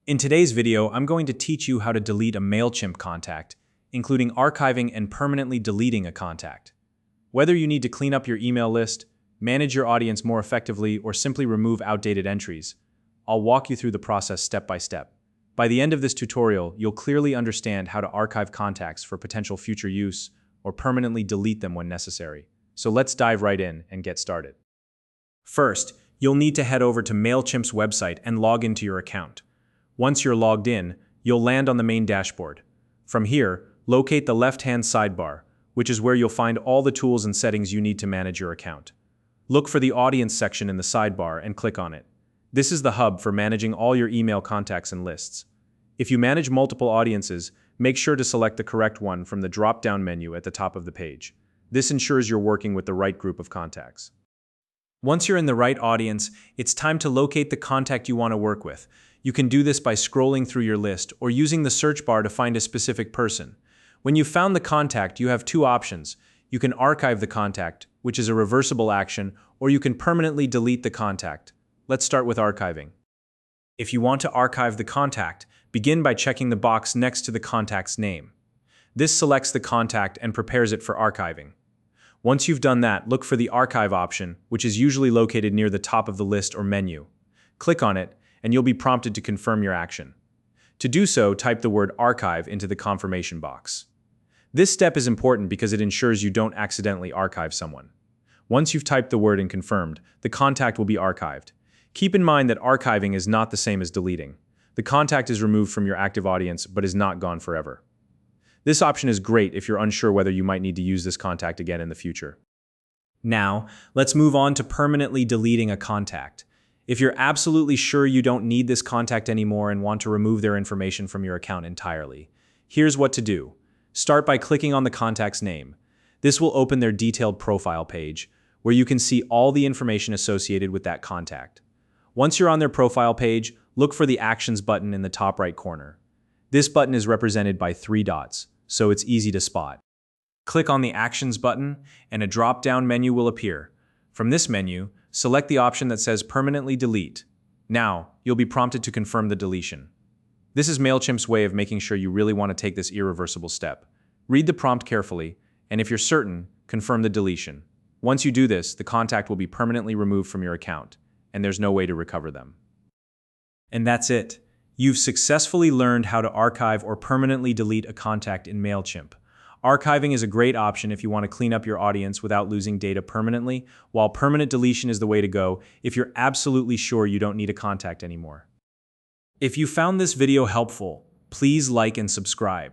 In today's video, I'm going to teach you how to delete a Mailchimp contact, including archiving and permanently deleting a contact. Whether you need to clean up your email list, manage your audience more effectively, or simply remove outdated entries, I'll walk you through the process step by step. By the end of this tutorial, you'll clearly understand how to archive contacts for potential future use or permanently delete them when necessary. So let's dive right in and get started. First, you'll need to head over to Mailchimp's website and log into your account. Once you're logged in, you'll land on the main dashboard. From here, locate the left-hand sidebar, which is where you'll find all the tools and settings you need to manage your account. Look for the Audience section in the sidebar and click on it. This is the hub for managing all your email contacts and lists. If you manage multiple audiences, make sure to select the correct one from the drop-down menu at the top of the page. This ensures you're working with the right group of contacts. Once you're in the right audience, it's time to locate the contact you want to work with. You can do this by scrolling through your list or using the search bar to find a specific person. When you've found the contact, you have two options. You can archive the contact, which is a reversible action, or you can permanently delete the contact. Let's start with archiving. If you want to archive the contact, begin by checking the box next to the contact's name. This selects the contact and prepares it for archiving. Once you've done that, look for the archive option, which is usually located near the top of the list or menu. Click on it, and you'll be prompted to confirm your action. To do so, type the word archive into the confirmation box. This step is important because it ensures you don't accidentally archive someone. Once you've typed the word and confirmed, the contact will be archived. Keep in mind that archiving is not the same as deleting. The contact is removed from your active audience but is not gone forever. This option is great if you're unsure whether you might need to use this contact again in the future. Now, let's move on to permanently deleting a contact. If you're absolutely sure you don't need this contact anymore and want to remove their information from your account entirely, here's what to do. Start by clicking on the contact's name. This will open their detailed profile page, where you can see all the information associated with that contact. Once you're on their profile page, look for the Actions button in the top right corner. This button is represented by 3 dots, so it's easy to spot. Click on the Actions button, and a drop-down menu will appear. From this menu, select the option that says Permanently Delete. Now, you'll be prompted to confirm the deletion. This is Mailchimp's way of making sure you really want to take this irreversible step. Read the prompt carefully, and if you're certain, confirm the deletion. Once you do this, the contact will be permanently removed from your account, and there's no way to recover them. And that's it. You've successfully learned how to archive or permanently delete a contact in Mailchimp. Archiving is a great option if you want to clean up your audience without losing data permanently, while permanent deletion is the way to go if you're absolutely sure you don't need a contact anymore. If you found this video helpful, please like and subscribe.